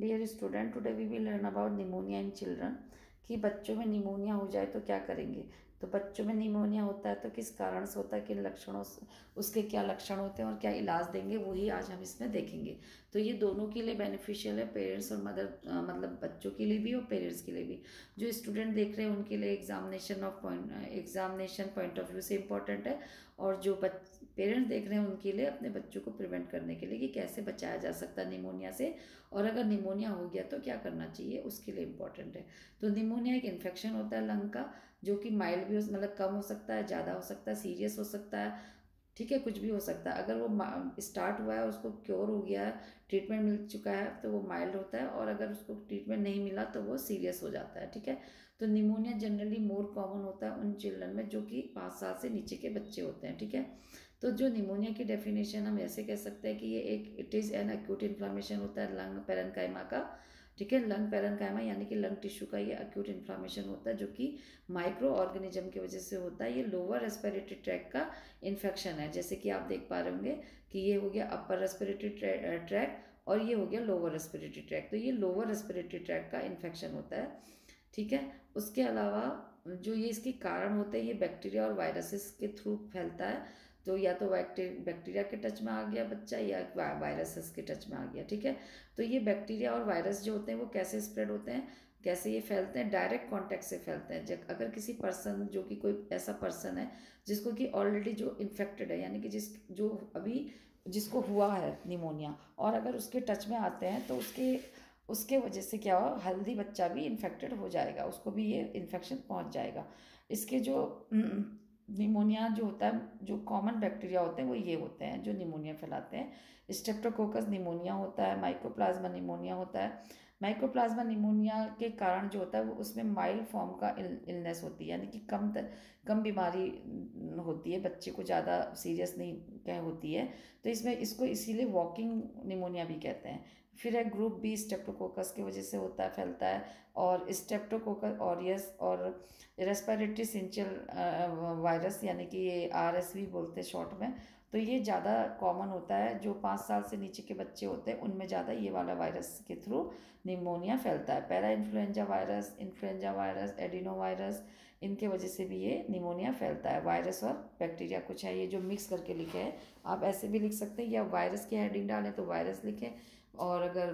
Dear student, today we will learn about pneumonia in children. कि बच्चों में pneumonia हो जाए तो क्या करेंगे। तो बच्चों में निमोनिया होता है तो किस कारण से होता है, किन लक्षणों से, उसके क्या लक्षण होते हैं और क्या इलाज देंगे, वही आज हम इसमें देखेंगे। तो ये दोनों के लिए बेनिफिशियल है, पेरेंट्स और मदर, मतलब बच्चों के लिए भी और पेरेंट्स के लिए भी। जो स्टूडेंट देख रहे हैं उनके लिए एग्जामिनेशन पॉइंट ऑफ व्यू से इम्पोर्टेंट है। और जो पेरेंट्स देख रहे हैं उनके लिए अपने बच्चों को प्रिवेंट करने के लिए कि कैसे बचाया जा सकता है निमोनिया से, और अगर निमोनिया हो गया तो क्या करना चाहिए उसके लिए इम्पोर्टेंट है। तो निमोनिया एक इन्फेक्शन होता है लंग का, जो कि माइल्ड भी मतलब कम हो सकता है, ज़्यादा हो सकता है, सीरियस हो सकता है। ठीक है, कुछ भी हो सकता है। अगर वो स्टार्ट हुआ है, उसको क्योर हो गया है, ट्रीटमेंट मिल चुका है, तो वो माइल्ड होता है, और अगर उसको ट्रीटमेंट नहीं मिला तो वो सीरियस हो जाता है। ठीक है। तो निमोनिया जनरली मोर कॉमन होता है उन चिल्ड्रन में जो कि 5 साल से नीचे के बच्चे होते हैं। ठीक है। तो जो निमोनिया की डेफिनेशन हम ऐसे कह सकते हैं कि ये एक it is an acute inflammation होता है लंग पेरेन्काइमा का। ठीक है, लंग पेरेन्काइमा यानी कि लंग टिश्यू का ये एक्यूट इन्फ्लामेशन होता है, जो कि माइक्रो ऑर्गेनिज्म की वजह से होता है। ये लोअर रेस्पिरेटरी ट्रैक का इन्फेक्शन है, जैसे कि आप देख पा रहे होंगे कि ये हो गया अपर रेस्पिरेटरी ट्रैक और ये हो गया लोअर रेस्पिरेटरी ट्रैक। तो ये लोअर रेस्पिरेटरी ट्रैक का इन्फेक्शन होता है। ठीक है। उसके अलावा जो ये इसके कारण होते हैं, ये बैक्टीरिया और वायरसेस के थ्रू फैलता है। तो या तो बैक्टीरिया के टच में आ गया बच्चा, या वायरसेस के टच में आ गया। ठीक है। तो ये बैक्टीरिया और वायरस जो होते हैं वो कैसे स्प्रेड होते हैं, कैसे ये फैलते हैं, डायरेक्ट कांटेक्ट से फैलते हैं। जब अगर किसी पर्सन, जो कि कोई ऐसा पर्सन है जिसको कि ऑलरेडी जो इन्फेक्टेड है, यानी कि जो अभी जिसको हुआ है निमोनिया, और अगर उसके टच में आते हैं तो उसके उसके वजह से क्या हो, हेल्दी बच्चा भी इन्फेक्टेड हो जाएगा, उसको भी ये इन्फेक्शन पहुंच जाएगा। इसके जो निमोनिया जो होता है, जो कॉमन बैक्टीरिया होते हैं वो ये होते हैं जो निमोनिया फैलाते हैं। स्ट्रेप्टोकोकस निमोनिया होता है, माइकोप्लाज्मा निमोनिया होता है। माइकोप्लाज्मा निमोनिया के कारण जो होता है वो उसमें माइल्ड फॉर्म का इलनेस होती है, यानी कि कम बीमारी होती है, बच्चे को ज़्यादा सीरियस नहीं कह होती है। तो इसमें इसको इसीलिए वॉकिंग निमोनिया भी कहते हैं। फिर है ग्रुप बी, स्ट्रेप्टोकोकस की वजह से होता है, फैलता है। और स्ट्रेप्टोकोकस ऑरियस और रेस्पिरेटरी सिंचियल वायरस, यानी कि ये RSV बोलते हैं शॉर्ट में। तो ये ज़्यादा कॉमन होता है, जो 5 साल से नीचे के बच्चे होते हैं उनमें ज़्यादा ये वाला वायरस के थ्रू निमोनिया फैलता है। Para influenza virus, adeno virus, इनके वजह से भी ये निमोनिया फैलता है। वायरस और बैक्टीरिया कुछ है ये जो मिक्स करके लिखे हैं, आप ऐसे भी लिख सकते हैं, या वायरस की हेडिंग डालें तो वायरस लिखें, और अगर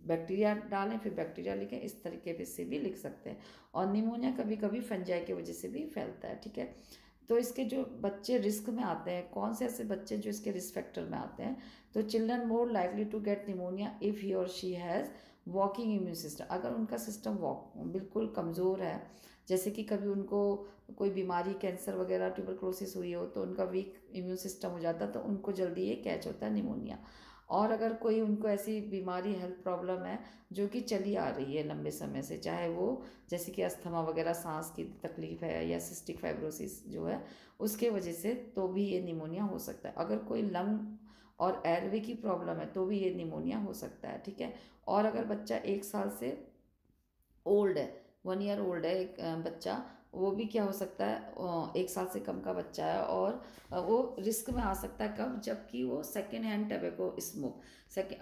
बैक्टीरिया डालें फिर बैक्टीरिया लिखें, इस तरीके से भी लिख सकते हैं। और निमोनिया कभी कभी फंजाई की वजह से भी फैलता है। ठीक है। तो इसके जो बच्चे रिस्क में आते हैं, कौन से ऐसे बच्चे जो इसके रिस्क फैक्टर में आते हैं, तो children more likely to get pneumonia if he or she has weakening immune system. अगर उनका सिस्टम वॉक बिल्कुल कमज़ोर है, जैसे कि कभी उनको कोई बीमारी, कैंसर वगैरह, ट्यूबरक्लोसिस हुई हो, तो उनका वीक इम्यून सिस्टम हो जाता है, तो उनको जल्दी ये कैच होता है निमोनिया। और अगर कोई उनको ऐसी बीमारी, हेल्थ प्रॉब्लम है जो कि चली आ रही है लंबे समय से, चाहे वो जैसे कि अस्थमा वगैरह, सांस की तकलीफ है, या सिस्टिक फाइब्रोसिस जो है उसके वजह से, तो भी ये निमोनिया हो सकता है। अगर कोई लंग और एयरवे की प्रॉब्लम है तो भी ये निमोनिया हो सकता है। ठीक है। और अगर बच्चा 1 साल से ओल्ड है, 1 ईयर ओल्ड है एक बच्चा, वो भी क्या हो सकता है, 1 साल से कम का बच्चा है, और वो रिस्क में आ सकता है कब, जबकि वो second hand tobacco smoke,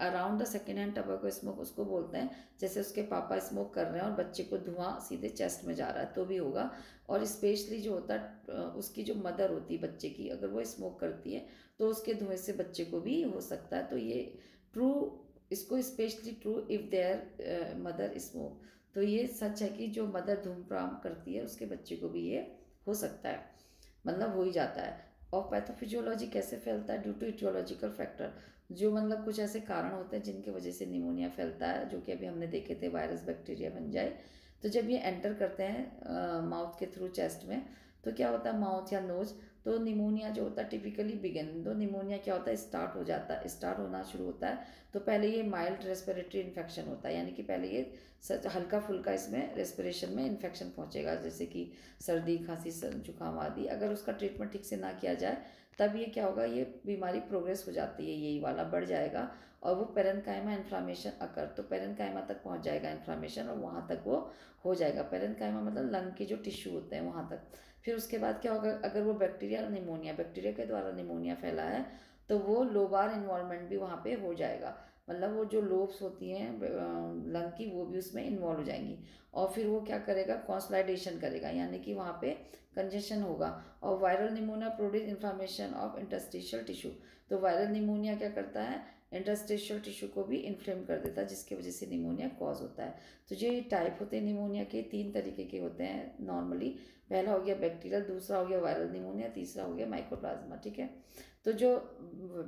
around the second hand tobacco smoke उसको बोलते हैं। जैसे उसके पापा स्मोक कर रहे हैं और बच्चे को धुआं सीधे चेस्ट में जा रहा है तो भी होगा। और स्पेशली जो होता है उसकी जो मदर होती है बच्चे की, अगर वो स्मोक करती है तो उसके धुएं से बच्चे को भी हो सकता है। तो ये ट्रू, इसको specially true if there mother smoke. तो ये सच है कि जो मदर धूम्रपान करती है उसके बच्चे को भी ये हो सकता है, मतलब हो ही जाता है। और पैथोफिजियोलॉजी कैसे फैलता है, ड्यू टू इटियोलॉजिकल फैक्टर, जो मतलब कुछ ऐसे कारण होते हैं जिनकी वजह से निमोनिया फैलता है, जो कि अभी हमने देखे थे, वायरस, बैक्टीरिया बन जाए। तो जब ये एंटर करते हैं माउथ के थ्रू चेस्ट में, तो क्या होता है, माउथ या नोज, तो निमोनिया जो होता है टिपिकली बिगिन, तो निमोनिया क्या होता है, स्टार्ट होना शुरू होता है। तो पहले ये माइल्ड रेस्पिरेटरी इन्फेक्शन होता है, यानी कि पहले ये हल्का फुल्का इसमें रेस्पिरेशन में इन्फेक्शन पहुंचेगा, जैसे कि सर्दी, खांसी, जुकाम आदि। अगर उसका ट्रीटमेंट ठीक से ना किया जाए तब ये क्या होगा, ये बीमारी प्रोग्रेस हो जाती है, यही वाला बढ़ जाएगा, और वो पेरेन्काइमा इन्फ्लामेशन अकर, तो पेरेन्काइमा तक पहुंच जाएगा इन्फ्लामेशन, और वहाँ तक वो हो जाएगा। पेरेन्काइमा मतलब लंग के जो टिश्यू होते हैं वहाँ तक। फिर उसके बाद क्या होगा, अगर वो बैक्टीरिया के द्वारा निमोनिया फैला है, तो वो लोबार इन्वॉल्वमेंट भी वहाँ पे हो जाएगा। मतलब वो जो लोब्स होती हैं लंग की, वो भी उसमें इन्वॉल्व हो जाएंगी। और फिर वो क्या करेगा, कॉन्सोलाइडेशन करेगा, यानी कि वहाँ पे कंजेशन होगा। और viral pneumonia produce inflammation of interstitial tissue. तो वायरल निमोनिया क्या करता है, इंटरस्टिशियल टिश्यू को भी इन्फ्लेम कर देता है, जिसकी वजह से निमोनिया कॉज होता है। तो जो ये टाइप होते हैं निमोनिया के, 3 तरीके के होते हैं नॉर्मली। पहला हो गया बैक्टीरियल, दूसरा हो गया वायरल निमोनिया, तीसरा हो गया माइकोप्लाज्मा। ठीक है। तो जो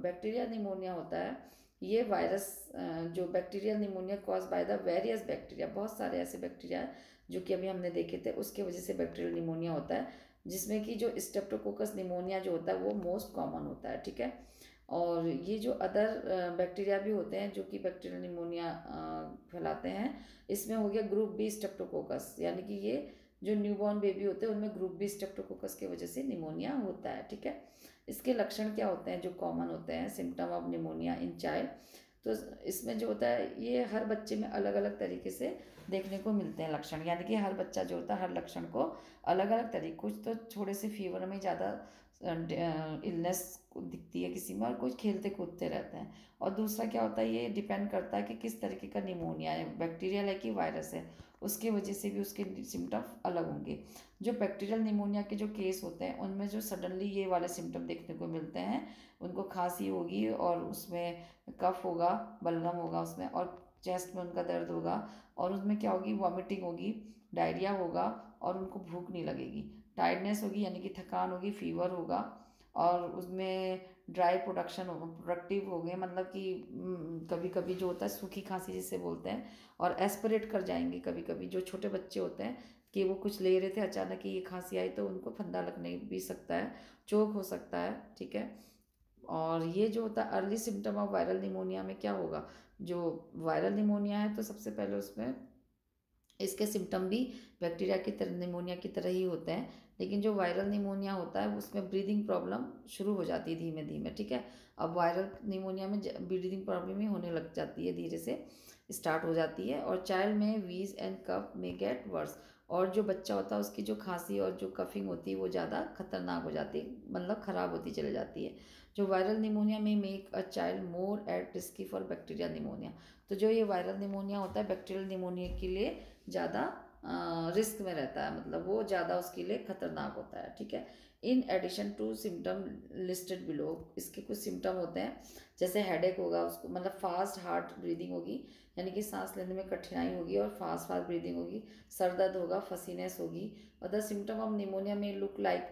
बैक्टीरिया निमोनिया होता है, ये वायरस, जो bacterial pneumonia cause by the various bacteria, बहुत सारे ऐसे बैक्टीरिया है जो कि अभी हमने देखे थे, उसके वजह से बैक्टीरियल निमोनिया होता है, जिसमें कि जो स्टेप्टोकोकस निमोनिया जो होता है वो मोस्ट कॉमन होता है। ठीक है। और ये जो अदर बैक्टीरिया भी होते हैं जो कि बैक्टीरियल निमोनिया फैलाते हैं, इसमें हो गया ग्रुप बी स्टेप्टोकोकस, यानी कि ये जो न्यूबॉर्न बेबी होते हैं उनमें ग्रुप बी स्टेप्टोकोकस की वजह से निमोनिया होता है। ठीक है। इसके लक्षण क्या होते हैं जो कॉमन होते हैं, symptom of pneumonia in child. तो इसमें जो होता है ये हर बच्चे में अलग अलग तरीके से देखने को मिलते हैं लक्षण, यानी कि हर बच्चा जो होता है हर लक्षण को अलग अलग तरीके, कुछ तो थोड़े से फीवर में ज़्यादा इलनेस दिखती है किसी में, और कुछ खेलते कूदते रहते हैं। और दूसरा क्या होता है, ये डिपेंड करता है कि किस तरीके का निमोनिया है, बैक्टीरियल है कि वायरस है, उसकी वजह से भी उसके सिम्टम अलग होंगे। जो बैक्टीरियल निमोनिया के जो केस होते हैं उनमें जो सडनली ये वाले सिम्टम देखने को मिलते हैं, उनको खांसी होगी और उसमें कफ होगा, बलगम होगा उसमें, और चेस्ट में उनका दर्द होगा, और उसमें क्या होगी, वॉमिटिंग होगी, डायरिया होगा, और उनको भूख नहीं लगेगी, टायर्डनेस होगी यानी कि थकान होगी, फीवर होगा, और उसमें ड्राई प्रोडक्शन होगा, प्रोडक्टिव हो गए, मतलब कि कभी कभी जो होता है सूखी खांसी जिसे बोलते हैं, और एस्पिरेट कर जाएंगे कभी कभी, जो छोटे बच्चे होते हैं कि वो कुछ ले रहे थे अचानक ये खांसी आई तो उनको फंदा लगने भी सकता है, चोक हो सकता है। ठीक है। और ये जो होता है early symptom of viral pneumonia में क्या होगा, जो वायरल निमोनिया है तो सबसे पहले उसमें इसके सिम्टम भी बैक्टीरिया की तरह, निमोनिया की तरह ही होते हैं, लेकिन जो वायरल निमोनिया होता है उसमें ब्रीदिंग प्रॉब्लम शुरू हो जाती है धीमे धीमे। ठीक है। अब वायरल निमोनिया में ब्रीदिंग प्रॉब्लम ही होने लग जाती है, धीरे से स्टार्ट हो जाती है, और चाइल्ड में वीज एंड कफ में गेट वर्स। और जो बच्चा होता है उसकी जो खांसी और जो कफिंग होती है वो ज़्यादा खतरनाक हो जाती है, मतलब ख़राब होती चली जाती है। जो वायरल निमोनिया में make a child more at risky for bacteria pneumonia. तो जो ये वायरल निमोनिया होता है बैक्टीरियल निमोनिया के लिए ज़्यादा रिस्क में रहता है, मतलब वो ज़्यादा उसके लिए खतरनाक होता है। ठीक है। In addition to symptom listed below, इसके कुछ सिम्टम होते हैं, जैसे हेडेक होगा उसको, मतलब फास्ट हार्ट ब्रीदिंग होगी, यानी कि सांस लेने में कठिनाई होगी और फास्ट फास्ट ब्रीदिंग होगी, सर दर्द होगा, फसीनेस होगी। अदर सिम्टम ऑफ निमोनिया में look like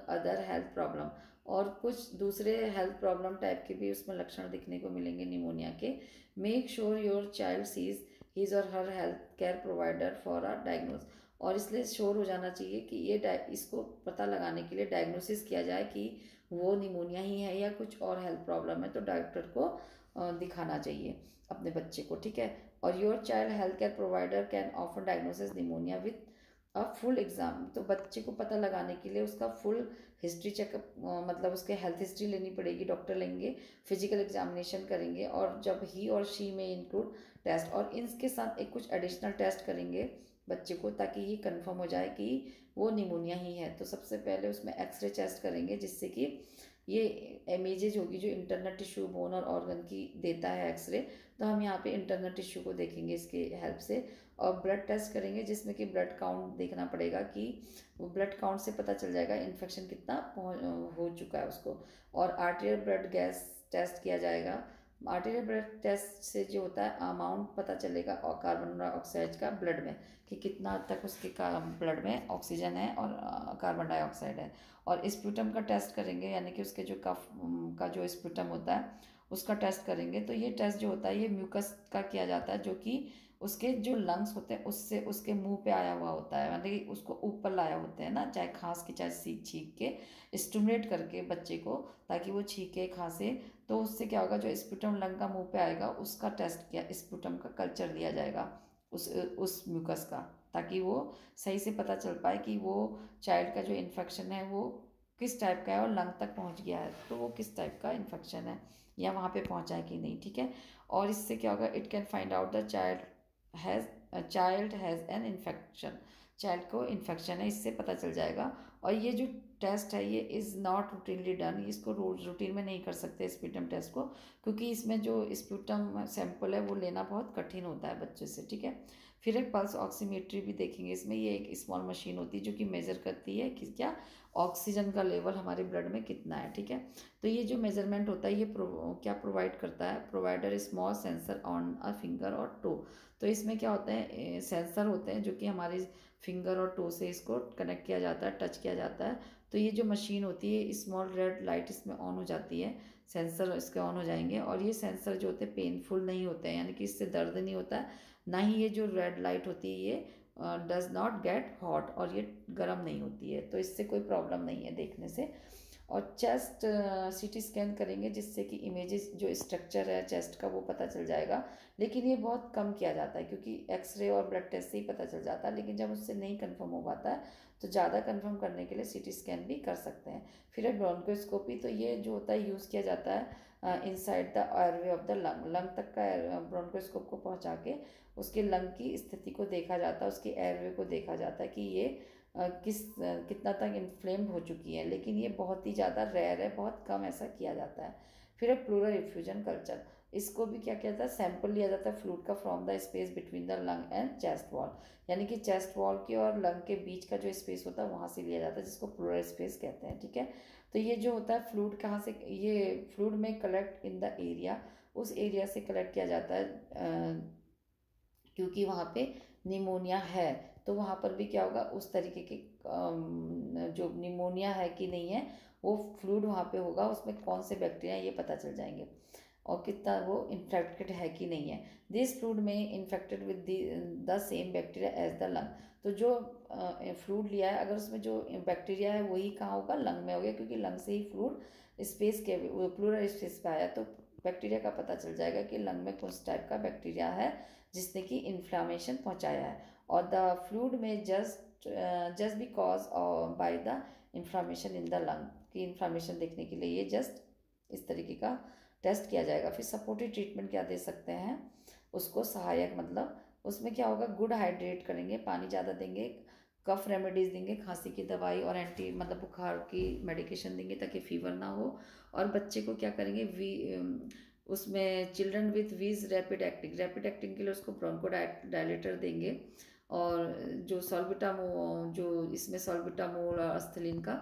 other health problem, और कुछ दूसरे हेल्थ प्रॉब्लम टाइप के भी उसमें लक्षण दिखने को मिलेंगे निमोनिया के। Make sure your child sees his or her health care provider for a diagnose. और इसलिए श्योर हो जाना चाहिए कि ये इसको पता लगाने के लिए डायग्नोसिस किया जाए कि वो निमोनिया ही है या कुछ और हेल्थ प्रॉब्लम है, तो डॉक्टर को दिखाना चाहिए अपने बच्चे को। ठीक है। और your child health care provider can offer diagnosis pneumonia with अब फुल एग्जाम। तो बच्चे को पता लगाने के लिए उसका फुल हिस्ट्री चेकअप, मतलब उसके हेल्थ हिस्ट्री लेनी पड़ेगी, डॉक्टर लेंगे, फिजिकल एग्जामिनेशन करेंगे, और जब ही और शी में इंक्लूड टेस्ट, और इनके साथ एक कुछ एडिशनल टेस्ट करेंगे बच्चे को, ताकि ये कंफर्म हो जाए कि वो निमोनिया ही है। तो सबसे पहले उसमें एक्सरे टेस्ट करेंगे, जिससे कि ये इमेजेज होगी जो इंटरनल टिश्यू, बोन और ऑर्गन की देता है एक्सरे, तो हम यहाँ पे इंटरनल टिश्यू को देखेंगे इसके हेल्प से। और ब्लड टेस्ट करेंगे, जिसमें कि ब्लड काउंट देखना पड़ेगा कि वो ब्लड काउंट से पता चल जाएगा इन्फेक्शन कितना हो चुका है उसको। और आर्टेरियल ब्लड गैस टेस्ट किया जाएगा। आर्टेरियल ब्लड टेस्ट से जो होता है अमाउंट पता चलेगा, और कार्बन डाइऑक्साइड का ब्लड में कि कितना तक उसके ब्लड में ऑक्सीजन है और कार्बन डाइऑक्साइड है। और स्प्यूटम का टेस्ट करेंगे, यानी कि उसके जो कफ का जो स्प्यूटम होता है उसका टेस्ट करेंगे। तो ये टेस्ट जो होता है ये म्यूकस का किया जाता है, जो कि उसके जो लंग्स होते हैं उससे उसके मुंह पे आया हुआ होता है, मतलब कि उसको ऊपर लाया होते हैं ना, चाहे खांस के चाहे छींक के स्टिमुलेट करके बच्चे को, ताकि वो छींके खांसे। तो उससे क्या होगा, जो स्प्यूटम लंग का मुंह पे आएगा उसका टेस्ट किया, स्प्यूटम का कल्चर लिया जाएगा उस म्यूकस का, ताकि वो सही से पता चल पाए कि वो चाइल्ड का जो इन्फेक्शन है वो किस टाइप का है, और लंग तक पहुंच गया है तो वो किस टाइप का इन्फेक्शन है, या वहाँ पे पहुंचा है कि नहीं। ठीक है। और इससे क्या होगा, it can find out the child has an infection, child को इन्फेक्शन है इससे पता चल जाएगा। और ये जो टेस्ट है ये इज़ नॉट रूटीनली डन, इसको रोज रूटीन में नहीं कर सकते स्प्यूटम टेस्ट को, क्योंकि इसमें जो स्प्यूटम सैंपल है वो लेना बहुत कठिन होता है बच्चे से, ठीक है। फिर एक पल्स ऑक्सीमीट्री भी देखेंगे इसमें, ये एक स्मॉल मशीन होती है जो कि मेज़र करती है कि क्या ऑक्सीजन का लेवल हमारे ब्लड में कितना है, ठीक है। तो ये जो मेजरमेंट होता है ये क्या प्रोवाइड करता है, provider small sensor on a finger और टो। तो इसमें क्या होता है, सेंसर होते हैं जो कि हमारे फिंगर और टो से इसको कनेक्ट किया जाता है, टच किया जाता है। तो ये जो मशीन होती है स्मॉल रेड लाइट इसमें ऑन हो जाती है, सेंसर इसके ऑन हो जाएंगे, और ये सेंसर जो होते हैं पेनफुल नहीं होते हैं, यानी कि इससे दर्द नहीं होता है, ना ही ये जो रेड लाइट होती है ये डज नॉट गेट हॉट, और ये गर्म नहीं होती है, तो इससे कोई प्रॉब्लम नहीं है देखने से। और चेस्ट सीटी स्कैन करेंगे जिससे कि इमेजेस जो स्ट्रक्चर है चेस्ट का वो पता चल जाएगा, लेकिन ये बहुत कम किया जाता है क्योंकि एक्सरे और ब्लड टेस्ट से ही पता चल जाता है, लेकिन जब उससे नहीं कंफर्म हो पाता है तो ज़्यादा कंफर्म करने के लिए सीटी स्कैन भी कर सकते हैं। फिर है ब्रोंकोस्कोपी, तो ये जो होता है यूज़ किया जाता है inside the airway of the lung, lung तक का ब्रोंकोस्कोप को पहुँचा के उसके लंग की स्थिति को देखा जाता है, उसके एयरवे को देखा जाता है कि ये कितना तक इन्फ्लेम्ड हो चुकी है, लेकिन ये बहुत ही ज़्यादा रेयर है, बहुत कम ऐसा किया जाता है। फिर है प्लूरल इफ्यूजन कल्चर, इसको भी क्या किया जाता है, सैंपल लिया जाता है फ्लूइड का from the space between the lung and chest wall, यानी कि चेस्ट वॉल की और लंग के बीच का जो स्पेस होता है वहाँ से लिया जाता है, जिसको प्लूरल स्पेस कहते हैं, ठीक है। तो ये जो होता है फ्लूइड कहाँ से, ये फ्लूइड में कलेक्ट इन द एरिया, उस एरिया से कलेक्ट किया जाता है क्योंकि वहाँ पे निमोनिया है, तो वहाँ पर भी क्या होगा उस तरीके के जो निमोनिया है कि नहीं है वो फ्लूइड वहाँ पे होगा, उसमें कौन से बैक्टीरिया ये पता चल जाएंगे और कितना वो इन्फेक्टेड है कि नहीं है। दिस फ्लूइड में infected with the same bacteria as the lung, तो जो फ्लूइड लिया है अगर उसमें जो बैक्टीरिया है वही कहाँ होगा, लंग में हो गया, क्योंकि लंग से ही फ्लूइड स्पेस के प्लूरल स्पेस पे आया, तो बैक्टीरिया का पता चल जाएगा कि लंग में कुछ टाइप का बैक्टीरिया है जिसने कि इन्फ्लामेशन पहुंचाया है, और द फ्लूइड में just because by the inflammation in the lung, की इन्फ्लामेशन देखने के लिए ये जस्ट इस तरीके का टेस्ट किया जाएगा। फिर सपोर्टिव ट्रीटमेंट क्या दे सकते हैं उसको, सहायक मतलब उसमें क्या होगा, गुड हाइड्रेट करेंगे, पानी ज़्यादा देंगे, कफ रेमेडीज देंगे, खांसी की दवाई और एंटी मतलब बुखार की मेडिकेशन देंगे ताकि फीवर ना हो। और बच्चे को क्या करेंगे, उसमें चिल्ड्रन विथ वीज रैपिड एक्टिंग के लिए उसको ब्रोंको डायलेटर देंगे, और जो सॉल्बिटामोल, जो इसमें सॉल्बिटामोल और अस्थलिन का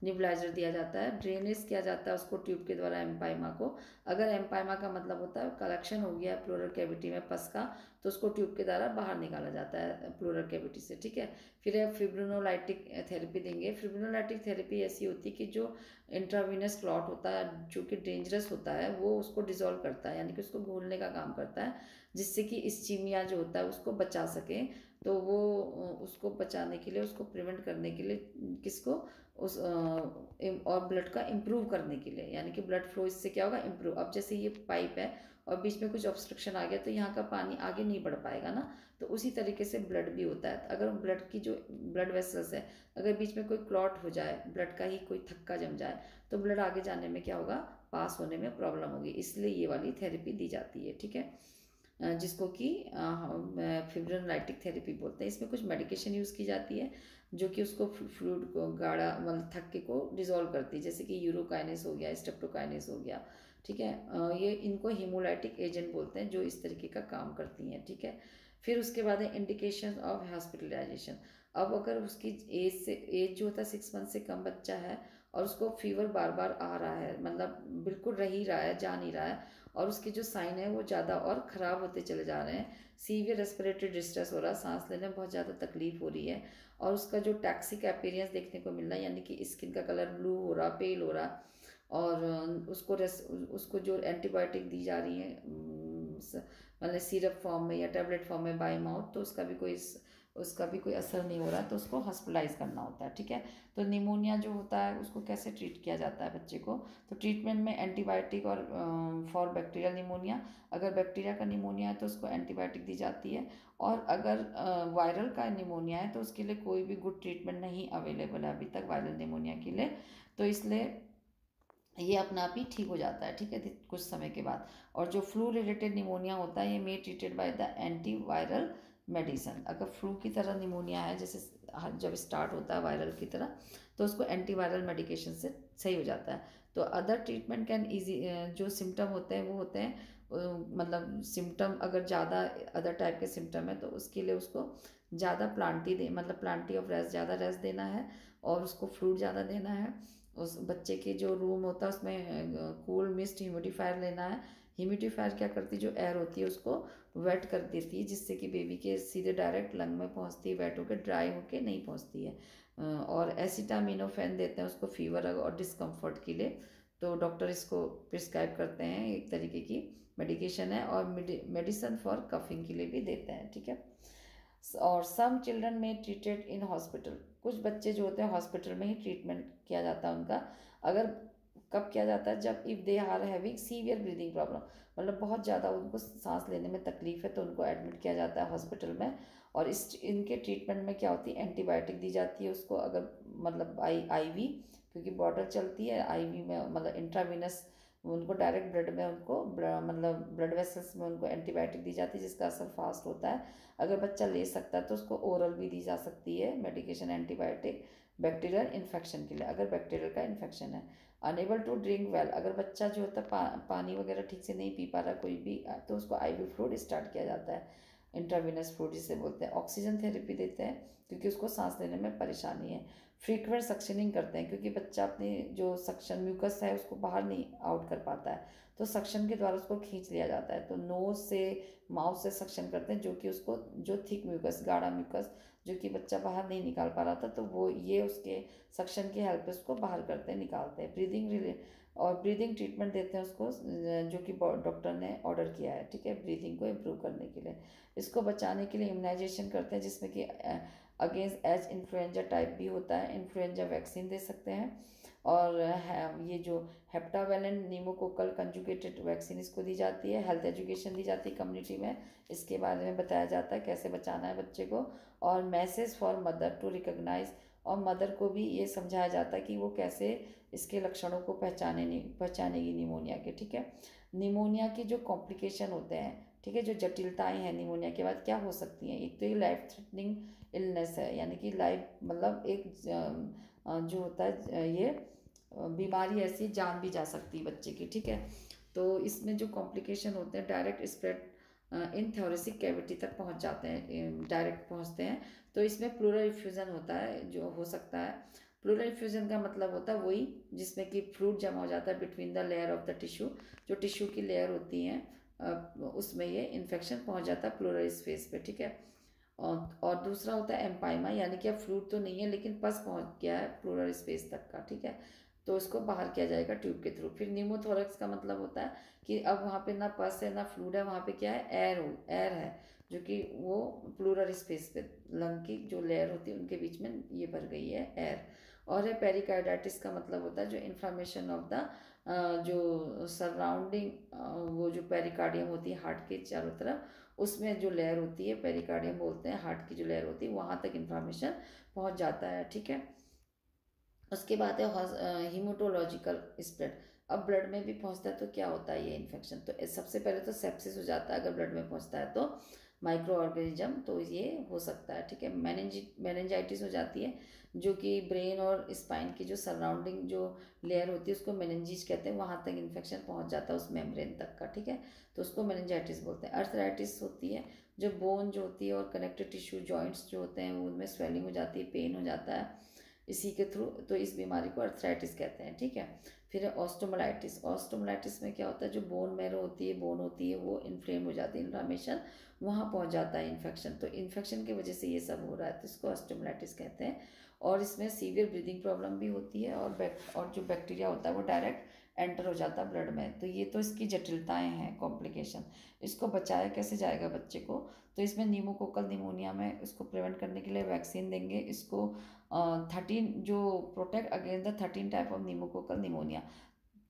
निबलाइजर दिया जाता है। ड्रेनेज किया जाता है उसको ट्यूब के द्वारा एम्पाइमा को, अगर एम्पाइमा का मतलब होता है कलेक्शन हो गया प्लूरल कैविटी में पस का, तो उसको ट्यूब के द्वारा बाहर निकाला जाता है प्लूरल कैविटी से, ठीक है। फिर फिब्रिनोलाइटिक थेरेपी देंगे। फिब्रिनोलाइटिक थेरेपी ऐसी होती है कि जो इंट्रावीनस क्लॉट होता है जो कि डेंजरस होता है वो उसको डिजोल्व करता है, यानी कि उसको घोलने का काम करता है, जिससे कि इस्चीमिया जो होता है उसको बचा सके। तो वो उसको बचाने के लिए, उसको प्रिवेंट करने के लिए किसको, उस और ब्लड का इम्प्रूव करने के लिए, यानी कि ब्लड फ्लो इससे क्या होगा, इम्प्रूव। अब जैसे ये पाइप है और बीच में कुछ ऑब्स्ट्रक्शन आ गया तो यहाँ का पानी आगे नहीं बढ़ पाएगा ना, तो उसी तरीके से ब्लड भी होता है। अगर ब्लड की जो ब्लड वेसल्स है अगर बीच में कोई क्लॉट हो जाए, ब्लड का ही कोई थक्का जम जाए, तो ब्लड आगे जाने में क्या होगा, पास होने में प्रॉब्लम होगी, इसलिए ये वाली थेरेपी दी जाती है, ठीक है। जिसको कि फिब्रिनोलाइटिक थेरेपी बोलते हैं। इसमें कुछ मेडिकेशन यूज़ की जाती है जो कि उसको फ्लूइड को गाढ़ा मतलब थक्के को डिजोल्व करती है, जैसे कि यूरोकाइनेस हो गया, स्ट्रेप्टोकाइनेस हो गया, ठीक है। ये इनको हीमोलाइटिक एजेंट बोलते हैं जो इस तरीके का काम करती हैं, ठीक है। फिर उसके बाद है इंडिकेशन ऑफ हॉस्पिटलाइजेशन। अब अगर उसकी एज जो होता है 6 मंथ से कम बच्चा है और उसको फीवर बार बार आ रहा है, मतलब बिल्कुल रह ही रहा है, जा नहीं रहा है, और उसके जो साइन है वो ज़्यादा और ख़राब होते चले जा रहे हैं, सीवियर रेस्पिरेटरी डिस्ट्रेस हो रहा है, सांस लेने में बहुत ज़्यादा तकलीफ हो रही है, और उसका जो टैक्सिक अपीयरेंस देखने को मिल रहा है, यानी कि स्किन का कलर ब्लू हो रहा, पेल हो रहा, और उसको जो एंटीबायोटिक दी जा रही है मतलब सिरप फॉर्म में या टैबलेट फॉर्म में बाय माउथ, तो उसका भी कोई असर नहीं हो रहा, तो उसको हॉस्पिटलाइज करना होता है, ठीक है। तो निमोनिया जो होता है उसको कैसे ट्रीट किया जाता है बच्चे को, तो ट्रीटमेंट में एंटीबायोटिक और फॉर बैक्टीरियल निमोनिया, अगर बैक्टीरिया का निमोनिया है तो उसको एंटीबायोटिक दी जाती है, और अगर वायरल का निमोनिया है तो उसके लिए कोई भी गुड ट्रीटमेंट नहीं अवेलेबल है अभी तक वायरल निमोनिया के लिए, तो इसलिए ये अपना आप ही ठीक हो जाता है, ठीक है, कुछ समय के बाद। और जो फ्लू रिलेटेड निमोनिया होता है ये may treated by the anti viral medicine. अगर फ्लू की तरह निमोनिया है, जैसे जब स्टार्ट होता है वायरल की तरह, तो उसको एंटीवायरल मेडिकेशन से सही हो जाता है। तो अदर ट्रीटमेंट कैन ईजी, जो सिम्टम होते हैं वो होते हैं मतलब सिम्टम अगर ज़्यादा अदर टाइप के सिम्टम है तो उसके लिए उसको ज़्यादा प्लांटी दे मतलब प्लांटी ऑफ रेस्ट, ज़्यादा रेस्ट देना है और उसको फ्लूइड ज़्यादा देना है। उस बच्चे के जो रूम होता है उसमें कूल मिस्ट ह्यूमिडिफायर लेना है। ह्यूमिडिफायर क्या करती है, जो एयर होती है उसको वेट कर देती है, जिससे कि बेबी के सीधे डायरेक्ट लंग में पहुंचती है, वेट होकर ड्राई होकर नहीं पहुंचती है। और एसिटामिनोफेन देते हैं उसको फीवर और डिस्कम्फर्ट के लिए। तो डॉक्टर इसको प्रिस्क्राइब करते हैं, एक तरीके की मेडिकेशन है, और मेडिसन फॉर कफिंग के लिए भी देते हैं, ठीक है। और सम चिल्ड्रन में ट्रीटेड इन हॉस्पिटल, कुछ बच्चे जो होते हैं हॉस्पिटल में ही ट्रीटमेंट किया जाता है उनका। अगर कब किया जाता है, जब if they are having severe breathing problem, मतलब बहुत ज़्यादा उनको सांस लेने में तकलीफ है तो उनको एडमिट किया जाता है हॉस्पिटल में। और इनके ट्रीटमेंट में क्या होती है, एंटीबायोटिक दी जाती है उसको, अगर मतलब आईवी, क्योंकि बॉटल चलती है आईवी में, मतलब इंट्रावीनस उनको डायरेक्ट ब्लड में उनको मतलब ब्लड वेसल्स में उनको एंटीबायोटिक दी जाती है जिसका असर फास्ट होता है। अगर बच्चा ले सकता है तो उसको ओरल भी दी जा सकती है मेडिकेशन एंटीबायोटिक बैक्टीरियल इन्फेक्शन के लिए, अगर बैक्टीरियल का इन्फेक्शन है। अनेबल टू ड्रिंक वेल, अगर बच्चा जो होता है पानी वगैरह ठीक से नहीं पी पा रहा कोई भी, तो उसको आईवी फ्लूइड स्टार्ट किया जाता है, इंट्रावीनस फ्लूइड जिसे बोलते हैं। ऑक्सीजन थेरेपी देते हैं क्योंकि उसको सांस लेने में परेशानी है। फ्रीक्वेंट सक्शनिंग करते हैं क्योंकि बच्चा अपनी जो सक्शन म्यूकस है उसको बाहर नहीं आउट कर पाता है, तो सक्शन के द्वारा उसको खींच लिया जाता है। तो नोज से माउथ से सक्शन करते हैं, जो कि उसको जो थिक म्यूकस, गाढ़ा म्यूकस जो कि बच्चा बाहर नहीं निकाल पा रहा था, तो वो ये उसके सक्शन की हेल्प से उसको बाहर करते हैं, निकालते हैं। और ब्रीदिंग ट्रीटमेंट देते हैं उसको, जो कि डॉक्टर ने ऑर्डर किया है, ठीक है, ब्रीदिंग को इम्प्रूव करने के लिए। इसको बचाने के लिए इम्यूनाइजेशन करते हैं, जिसमें कि अगेंस्ट एच इन्फ्लुएंजा टाइप भी होता है, इन्फ्लुएंजा वैक्सीन दे सकते हैं। और ये जो हेप्टावेलेंट नीमोकोकल कंजुगेटेड वैक्सीन इसको दी जाती है। हेल्थ एजुकेशन दी जाती है कम्युनिटी में, इसके बारे में बताया जाता है कैसे बचाना है बच्चे को। और message for mother to recognize, और मदर को भी ये समझाया जाता है कि वो कैसे इसके लक्षणों को पहचानेगी निमोनिया के, ठीक है। निमोनिया के जो कॉम्प्लिकेशन होते हैं, ठीक है, जो जटिलताएं हैं निमोनिया के बाद क्या हो सकती हैं, एक तो ये लाइफ थ्रेटनिंग इलनेस है, यानी कि लाइफ मतलब एक जो होता है ये बीमारी ऐसी जान भी जा सकती है बच्चे की, ठीक है। तो इसमें जो कॉम्प्लिकेशन होते हैं direct spread in thoracic cavity तक पहुंच जाते हैं, डायरेक्ट पहुंचते हैं। तो इसमें प्लूरल इफ्यूजन होता है, जो हो सकता है। प्लूरल इफ्यूजन का मतलब होता है वही जिसमें कि फ्लूइड जमा हो जाता है between the layer of the tissue, जो टिश्यू की लेयर होती है उसमें ये इन्फेक्शन पहुंच जाता है प्लूरल स्पेस पे, ठीक है। और दूसरा होता है एम्पाइमा, यानी कि अब फ्लूइड तो नहीं है लेकिन पस पहुंच गया है प्लूरल स्पेस तक का, ठीक है। तो इसको बाहर किया जाएगा ट्यूब के थ्रू। फिर न्यूमोथोरक्स का मतलब होता है कि अब वहाँ पे ना पस है ना फ्लूइड है, वहाँ पे क्या है, एयर है, जो कि वो प्लूरल स्पेस पे लंग की जो लेयर होती है उनके बीच में ये भर गई है एयर। और है पेरिकार्डाइटिस का मतलब होता है जो इन्फ्लामेशन ऑफ द जो सराउंडिंग वो जो पेरिकार्डियम होती है हार्ट के चारों तरफ, उसमें जो लेयर होती है पेरिकार्डियम बोलते हैं, हार्ट की जो लेयर होती है वहाँ तक इन्फ्लामेशन पहुँच जाता है, ठीक है। उसके बाद है हीमोटोलॉजिकल स्प्रेड, अब ब्लड में भी पहुंचता है तो क्या होता है ये इन्फेक्शन, तो सबसे पहले तो सेप्सिस हो जाता है अगर ब्लड में पहुंचता है तो, माइक्रो ऑर्गेनिज्म, तो ये हो सकता है, ठीक है। मेनेंजाइटिस हो जाती है, जो कि ब्रेन और स्पाइन की जो सराउंडिंग जो लेयर होती है उसको मेनेंजिस कहते हैं, वहाँ तक इन्फेक्शन पहुँच जाता है उस मेम्ब्रेन तक का, ठीक है। तो उसको मेनेंजाइटिस बोलते हैं। अर्थराइटिस होती है, जो बोन जो होती है और कनेक्टिव टिश्यू जॉइंट्स जो होते हैं वो उनमें स्वेलिंग हो जाती है, पेन हो जाता है इसी के थ्रू, तो इस बीमारी को अर्थराइटिस कहते हैं, ठीक है। फिर है ऑस्टोमलाइटिस, ऑस्टोमलाइटिस में क्या होता है, जो बोन मैरो होती है, बोन होती है, वो इन्फ्लेम हो जाती है, इन्फ्लामेशन वहाँ पहुँच जाता है इन्फेक्शन, तो इन्फेक्शन की वजह से ये सब हो रहा है, तो इसको ऑस्टोमलाइटिस कहते हैं। और इसमें सीवियर ब्रीदिंग प्रॉब्लम भी होती है, और जो बैक्टीरिया होता है वो डायरेक्ट एंटर हो जाता है ब्लड में, तो ये तो इसकी जटिलताएं हैं, कॉम्प्लिकेशन। इसको बचाया कैसे जाएगा बच्चे को, तो इसमें नीमोकोकल निमोनिया में इसको प्रिवेंट करने के लिए वैक्सीन देंगे इसको, 13 जो protect against the 13 type of pneumococcal pneumonia,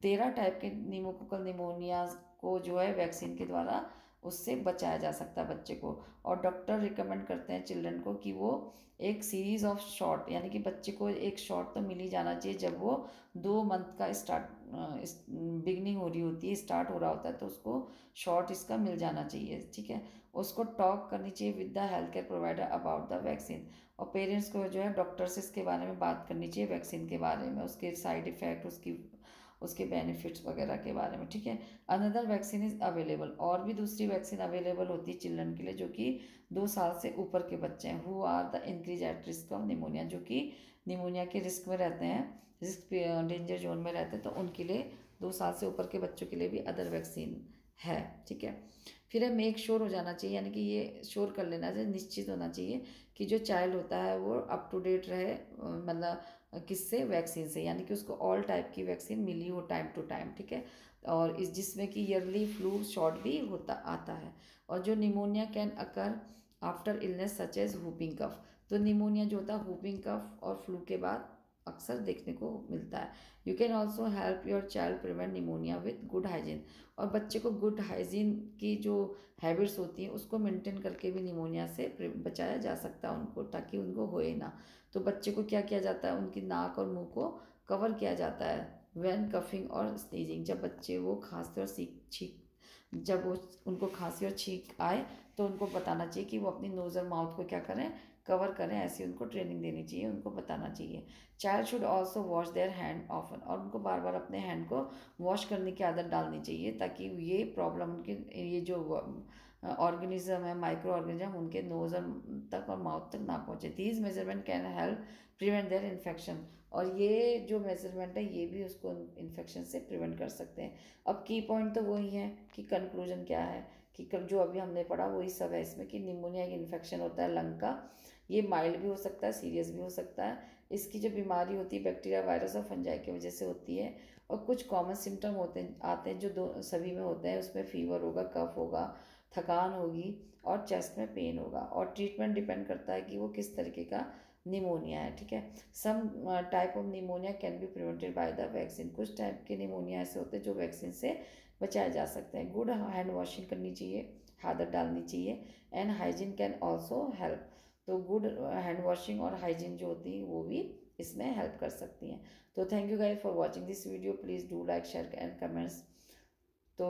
13 type के नीमोकोकल निमोनिया को जो है वैक्सीन के द्वारा उससे बचाया जा सकता है बच्चे को। और डॉक्टर रिकमेंड करते हैं चिल्ड्रन को कि वो एक सीरीज ऑफ शॉट, यानी कि बच्चे को एक शॉट तो मिल ही जाना चाहिए जब वो 2 मंथ का बिगनिंग हो रही होती है, स्टार्ट हो रहा होता है, तो उसको शॉट इसका मिल जाना चाहिए, ठीक है। उसको टॉक करनी चाहिए with the health care provider about the vaccine. और पेरेंट्स को जो है डॉक्टर से इसके बारे में बात करनी चाहिए, वैक्सीन के बारे में, उसके साइड इफ़ेक्ट, उसके बेनिफिट्स वगैरह के बारे में, ठीक है। अनदर वैक्सीन इज़ अवेलेबल, और भी दूसरी वैक्सीन अवेलेबल होती है चिल्ड्रन के लिए जो कि 2 साल से ऊपर के बच्चे हैं, who are the increase at risk of pneumonia, जो कि निमोनिया के रिस्क में रहते हैं, रिस्क डेंजर जोन में रहते हैं, तो उनके लिए 2 साल से ऊपर के बच्चों के लिए भी अदर वैक्सीन है, ठीक है। फिर है मेक श्योर हो जाना चाहिए, यानी कि ये श्योर कर लेना चाहिए, निश्चित होना चाहिए कि जो चाइल्ड होता है वो अप टू डेट रहे, मतलब किससे, वैक्सीन से, यानी कि उसको ऑल टाइप की वैक्सीन मिली हो टाइम टू टाइम, ठीक है। और इस जिसमें कि ईयरली फ्लू शॉट भी होता आता है। और जो pneumonia can occur after illness such as whooping cough, तो निमोनिया जो होता है हुपिंग कफ और फ्लू के बाद अक्सर देखने को मिलता है। You can also help your child prevent pneumonia with good hygiene, और बच्चे को गुड हाइजीन की जो हैबिट्स होती हैं उसको मेंटेन करके भी निमोनिया से बचाया जा सकता है उनको, ताकि उनको होए ना। तो बच्चे को क्या किया जाता है, उनकी नाक और मुंह को कवर किया जाता है व्हेन कफिंग और स्नीजिंग, जब बच्चे वो खांसते और छींक, जब वो उनको खांसी और छींक आए तो उनको बताना चाहिए कि वो अपनी नोज़ और माउथ को क्या करें, कवर करें, ऐसी उनको ट्रेनिंग देनी चाहिए, उनको बताना चाहिए। Child should also wash their hand often, और उनको बार बार अपने हैंड को वॉश करने की आदत डालनी चाहिए, ताकि ये प्रॉब्लम उनके, ये जो ऑर्गेनिज्म है, माइक्रो ऑर्गेनिज्म, उनके नोज और तक और माउथ तक ना पहुँचे। These measurement can help prevent there infection, और ये जो मेजरमेंट है ये भी उसको इन्फेक्शन से प्रिवेंट कर सकते हैं। अब की पॉइंट तो वही है कि कंक्लूजन क्या है, कि जो अभी हमने पढ़ा वही सब है इसमें, कि निमोनिया एक इन्फेक्शन होता है लंग का, ये माइल्ड भी हो सकता है, सीरियस भी हो सकता है। इसकी जो बीमारी होती है बैक्टीरिया, वायरस और फंजाई की वजह से होती है। और कुछ कॉमन सिम्टम होते हैं, आते हैं जो दो सभी में होते हैं, उसमें फीवर होगा, कफ होगा, थकान होगी और चेस्ट में पेन होगा। और ट्रीटमेंट डिपेंड करता है कि वो किस तरीके का निमोनिया है, ठीक है। Some type of pneumonia can be prevented by the vaccine, कुछ टाइप के निमोनिया ऐसे होते हैं जो वैक्सीन से बचाए जा सकते हैं। गुड हैंड वॉशिंग करनी चाहिए, आदत डालनी चाहिए, and hygiene can also help, तो गुड हैंड वॉशिंग और हाइजीन जो होती है वो भी इसमें हेल्प कर सकती हैं। तो thank you guys for watching this video, please do like share and comments. तो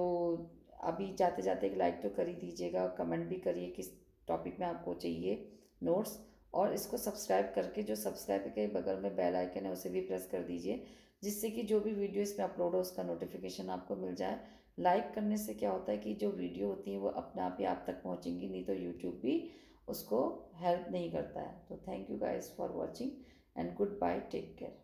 अभी जाते जाते एक लाइक तो कर ही दीजिएगा, कमेंट भी करिए किस टॉपिक में आपको चाहिए नोट्स, और इसको सब्सक्राइब करके, जो सब्सक्राइब के बगल में बेल आइकन है उसे भी प्रेस कर दीजिए, जिससे कि जो भी वीडियो इसमें अपलोड हो उसका नोटिफिकेशन आपको मिल जाए। लाइक करने से क्या होता है कि जो वीडियो होती है वो अपने आप ही आप तक पहुंचेंगी, नहीं तो यूट्यूब भी उसको हेल्प नहीं करता है। तो thank you guys for watching and good bye, take care.